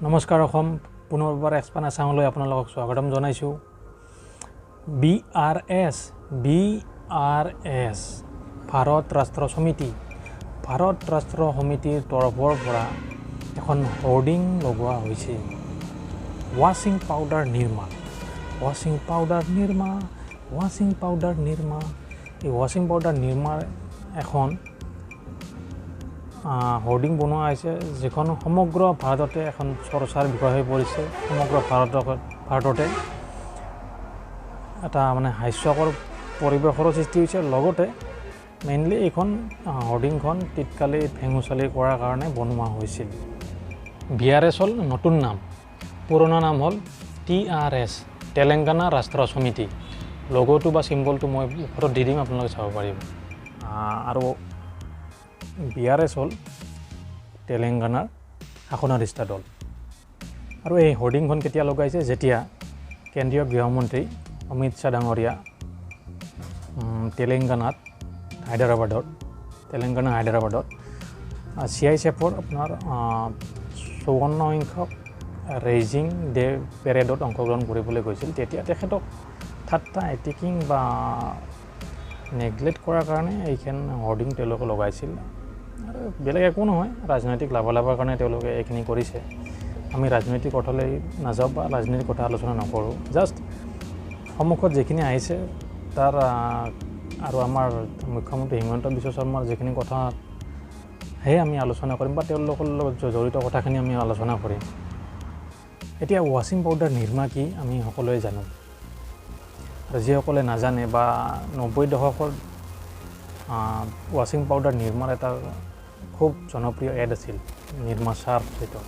নমস্কাৰ অসম পুনৰবাৰ এক্সপান আছামলৈ আপোনালোকক স্বাগতম জনাইছোঁ। BRS ভাৰত ৰাষ্ট্ৰ সমিতিৰ তৰফৰ পৰা এখন হোৰ্ডিং লগোৱা হৈছে। ৱাশ্বিং পাউডাৰ নিৰ্মা এই ৱাশ্বিং পাউডাৰ নিৰ্মাৰ এখন হোৰ্ডিং বনোৱা হৈছে, যিখন সমগ্ৰ ভাৰততে এখন চৰ্চাৰ বিষয় হৈ পৰিছে। সমগ্ৰ ভাৰততে এটা হাস্যকৰ পৰিৱেশৰো সৃষ্টি হৈছে। লগতে মেইনলি এইখন হোৰ্ডিংখন টিটকালি ভেঙুচালি কৰাৰ কাৰণে বনোৱা হৈছিল। BRS হ'ল নতুন নাম, পুৰণা নাম হ'ল TRS, তেলেংগানা ৰাষ্ট্ৰ সমিতি। লগোটো বা চিম্বলটো মই ফটোত দি দিম, আপোনালোকে চাব পাৰিব। আৰু BRS হ'ল তেলেংগানাৰ শাসনাধিষ্ঠ দল। আৰু এই হোৰ্ডিংখন কেতিয়া লগাইছে? যেতিয়া কেন্দ্ৰীয় গৃহমন্ত্ৰী অমিত শ্বাহ ডাঙৰীয়া তেলেংগানা হায়দৰাবাদত CISFৰ আপোনাৰ 54 সংখ্যক ৰেইজিং ডে পেৰেডত অংশগ্ৰহণ কৰিবলৈ গৈছিল। তেতিয়া তেখেতক ঠাট্টা এটেকিং বা নেগলেক্ট কৰাৰ কাৰণে এইখন হোৰ্ডিং তেওঁলোকে লগাইছিল। আৰু বেলেগ একো নহয়, ৰাজনৈতিক লাভালাভৰ কাৰণে তেওঁলোকে এইখিনি কৰিছে। আমি ৰাজনৈতিক কথালৈ নাযাওঁ বা ৰাজনৈতিক কথা আলোচনা নকৰোঁ। জাষ্ট সন্মুখত যিখিনি আহিছে তাৰ আৰু আমাৰ মুখ্যমন্ত্ৰী হিমন্ত বিশ্ব শৰ্মাৰ যিখিনি কথা সেয়ে আমি আলোচনা কৰিম বা তেওঁলোকৰ লগত জড়িত কথাখিনি আমি আলোচনা কৰিম। এতিয়া ৱাশ্বিং পাউডাৰ নিৰ্মা কি আমি সকলোৱে জানো। আৰু যিসকলে নাজানে বা 90 দশকৰ ৱাশ্বিং পাউডাৰ নিৰ্মাৰ এটা খুব জনপ্ৰিয় এড আছিল, নিৰ্মা চাৰ্ফ, যিটো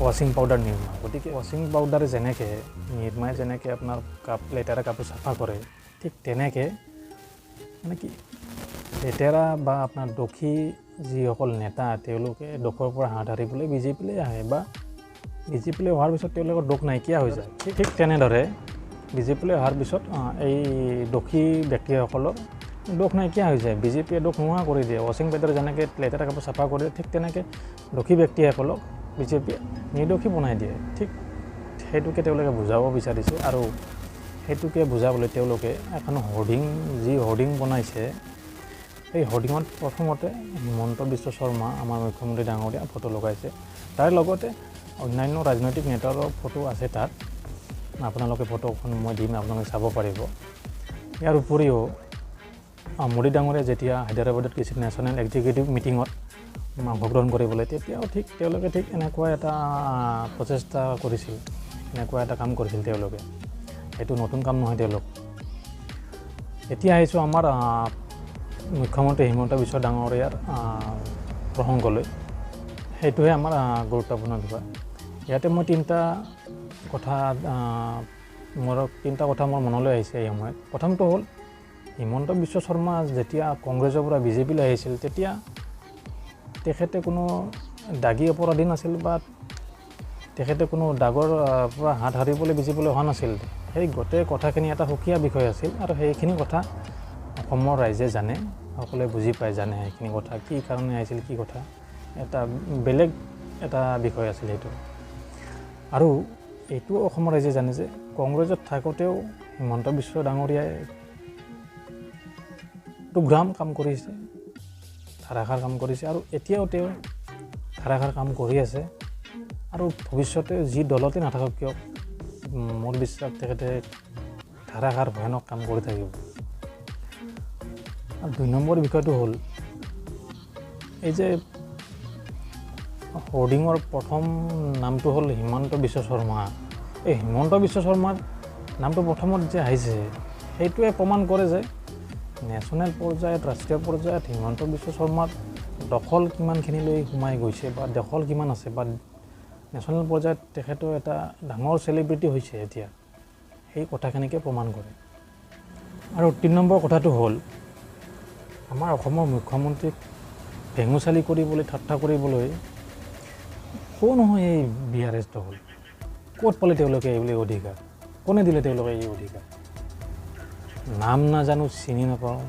ৱাশ্বিং পাউডাৰ নিৰ্মা। গতিকে ৱাশ্বিং পাউডাৰে নিৰ্মাই যেনেকৈ আপোনাৰ লেতেৰা কাপোৰ চাফা কৰে, ঠিক তেনেকৈ কি লেতেৰা বা আপোনাৰ দোষী যিসকল নেতা, তেওঁলোকে দোষৰ পৰা হাত সাৰিবলৈ বিজেপিলৈ আহে বা বিজেপিলৈ অহাৰ পিছত তেওঁলোকৰ দোষ নাইকিয়া হৈ যায়। ঠিক তেনেদৰে বিজেপিলৈ অহাৰ পিছত এই দোষী ব্যক্তিসকলৰ দোষ নাইকিয়া হৈ যায়, বিজেপিয়ে দোষ নোহোৱা কৰি দিয়ে। ৱাশ্বিং পাউডাৰে যেনেকৈ লেতেৰা কাপোৰ চাফা কৰে, ঠিক তেনেকৈ দোষী ব্যক্তিসকলক বিজেপিয়ে নিৰ্দোষী বনাই দিয়ে। ঠিক সেইটোকে তেওঁলোকে বুজাব বিচাৰিছে। আৰু সেইটোকে বুজাবলৈ তেওঁলোকে এখন হোৰ্ডিং বনাইছে। এই হোৰ্ডিঙত প্ৰথমতে হিমন্ত বিশ্ব শৰ্মা, আমাৰ মুখ্যমন্ত্ৰী ডাঙৰীয়া ফটো লগাইছে। তাৰ লগতে অন্যান্য ৰাজনৈতিক নেতাৰো ফটো আছে তাত। আপোনালোকে ফটোখন মই দিম, আপোনালোকে চাব পাৰিব। ইয়াৰ উপৰিও মোদী ডাঙৰীয়া যেতিয়া হায়দৰাবাদত গৈছিল নেশ্যনেল এক্সিকিউটিভ মিটিঙত অংশগ্ৰহণ কৰিবলৈ, তেতিয়াও তেওঁলোকে এনেকুৱা এটা প্ৰচেষ্টা কৰিছিল, এনেকুৱা এটা কাম কৰিছিল তেওঁলোকে। সেইটো নতুন কাম নহয় তেওঁলোক। এতিয়া আহিছোঁ আমাৰ মুখ্যমন্ত্ৰী হিমন্ত বিশ্ব ডাঙৰীয়াৰ প্ৰসংগলৈ। সেইটোহে আমাৰ গুৰুত্বপূৰ্ণ বিষয়। ইয়াতে মই তিনিটা কথা মোৰ মনলৈ আহিছে এই সময়ত। প্ৰথমটো হ'ল হিমন্ত বিশ্ব শৰ্মা যেতিয়া কংগ্ৰেছৰ পৰা বিজেপিলৈ আহিছিল, তেতিয়া তেখেতে কোনো দাগী অপৰাধী নাছিল বা তেখেতে কোনো দাগৰ পৰা হাত সাৰিবলৈ বিজেপিলৈ অহা নাছিল। সেই গোটেই কথাখিনি এটা সুকীয়া বিষয় আছিল। আৰু সেইখিনি কথা অসমৰ ৰাইজে জানে, সকলোৱে বুজি পায়, জানে সেইখিনি কথা কি কাৰণে আহিছিল, কি কথা এটা বেলেগ এটা বিষয় আছিল সেইটো। আৰু এইটো অসমৰ ৰাইজে জানে যে কংগ্ৰেছত থাকোঁতেও হিমন্ত বিশ্ব ডাঙৰীয়াই দুগ্ৰাম কাম কৰিছে, ধাৰাসাৰ কাম কৰিছে। আৰু এতিয়াও তেওঁ ধাৰাসাৰ কাম কৰি আছে। আৰু ভৱিষ্যতে যি দলতে নাথাকক কিয়, মোৰ বিশ্বাস তেখেতে ধাৰাসাৰ ভয়ানক কাম কৰি থাকিব। আৰু 2 নম্বৰ বিষয়টো হ'ল এই যে হোৰ্ডিঙৰ প্ৰথম নামটো হ'ল হিমন্ত বিশ্ব শৰ্মা। এই হিমন্ত বিশ্ব শৰ্মাৰ নামটো প্ৰথমত যে আহিছে, সেইটোৱে প্ৰমাণ কৰে যে নেশ্যনেল পৰ্যায়ত, ৰাষ্ট্ৰীয় পৰ্যায়ত হিমন্ত বিশ্ব শৰ্মাৰ দখল কিমানখিনিলৈ সোমাই গৈছে বা দখল কিমান আছে, বা নেশ্যনেল পৰ্যায়ত তেখেতো এটা ডাঙৰ চেলিব্ৰিটি হৈছে এতিয়া, সেই কথাখিনিকে প্ৰমাণ কৰে। আৰু 3 নম্বৰ কথাটো হ'ল আমাৰ অসমৰ মুখ্যমন্ত্ৰীক ভেঙুচালি কৰিবলৈ, ঠাট্টা কৰিবলৈ কোন হয় এই BRS দল? ক'ত পালে তেওঁলোকে এইবুলি অধিকাৰ? কোনে দিলে তেওঁলোকে এই অধিকাৰ? নাম নাজানো, চিনি নাপাওঁ।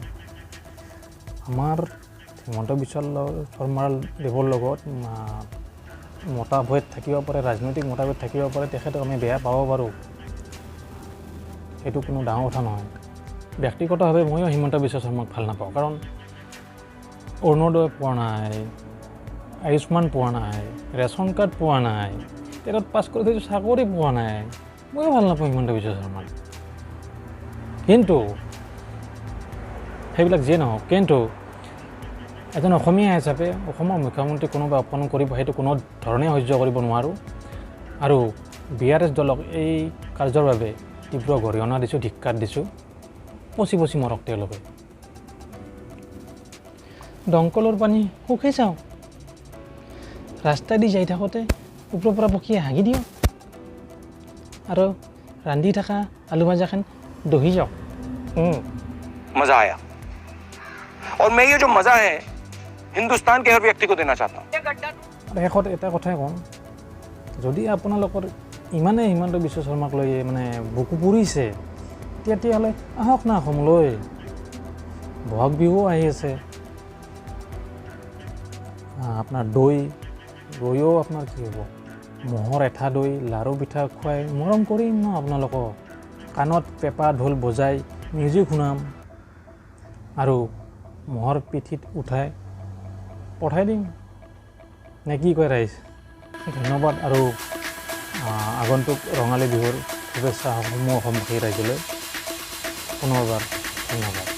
আমাৰ হিমন্ত বিশ্ব শৰ্মাৰ দেৱৰ লগত মতভেদ থাকিব পাৰে, ৰাজনৈতিক মতভেদ থাকিব পাৰে, তেখেতক আমি বেয়া পাব পাৰোঁ, সেইটো কোনো ডাঙৰ কথা নহয়। ব্যক্তিগতভাৱে ময়ো হিমন্ত বিশ্ব শৰ্মাক ভাল নাপাওঁ, কাৰণ অৰুণোদয় পোৱা নাই, আয়ুষ্মান পোৱা নাই, ৰেচন কাৰ্ড পোৱা নাই, টেটত পাছ কৰি থৈছোঁ চাকৰি পোৱা নাই, ময়ো ভাল নাপাওঁ হিমন্ত বিশ্ব শৰ্মাক। কিন্তু সেইবিলাক যিয়ে নহওক, কিন্তু এজন অসমীয়া হিচাপে অসমৰ মুখ্যমন্ত্ৰী কোনোবা অপমান কৰিব সেইটো কোনো ধৰণে সহ্য কৰিব নোৱাৰোঁ। আৰু BRS দলক এই কাৰ্যৰ বাবে তীব্ৰ গৰিহণা দিছোঁ, ধিক্কাৰ দিছোঁ। পচি পচি মৰক তেওঁলোকে। দমকলৰ পানী সুখে চাওঁ, ৰাস্তাই দি যাই থাকোঁতে ওপৰৰ পৰা পক্ষীয়ে হাগি দিয়ক আৰু ৰান্ধি থকা আলু ভাজাখন দহি যাওক। मजा आया और मैं ये जो मजा है हिंदुस्तान के हर व्यक्ति को देना चाहता हूँ। শেষত এটা কথাই কওঁ, যদি আপোনালোকৰ ইমানেই হিমন্ত বিশ্ব শৰ্মাক লৈ মানে বুকু পুৰিছে, তেতিয়াহ'লে আহক না অসমলৈ। বহাগ বিহু আহি আছে, আপোনাৰ দৈও আপোনাৰ কি হ'ব, ম'হৰ এঠা দৈ, লাৰু পিঠা খুৱাই মৰম কৰিম ন আপোনালোকক। কাণত পেঁপা ঢোল বজাই মিউজিক শুনাম আৰু ম'হৰ পিঠিত উঠাই পঠাই দিম, নে কি কয় ৰাইজ? ধন্যবাদ আৰু আগন্তুক ৰঙালী বিহুৰ শুভেচ্ছা সমূহ অসমবাসী ৰাইজলৈ পুনৰবাৰ ধন্যবাদ।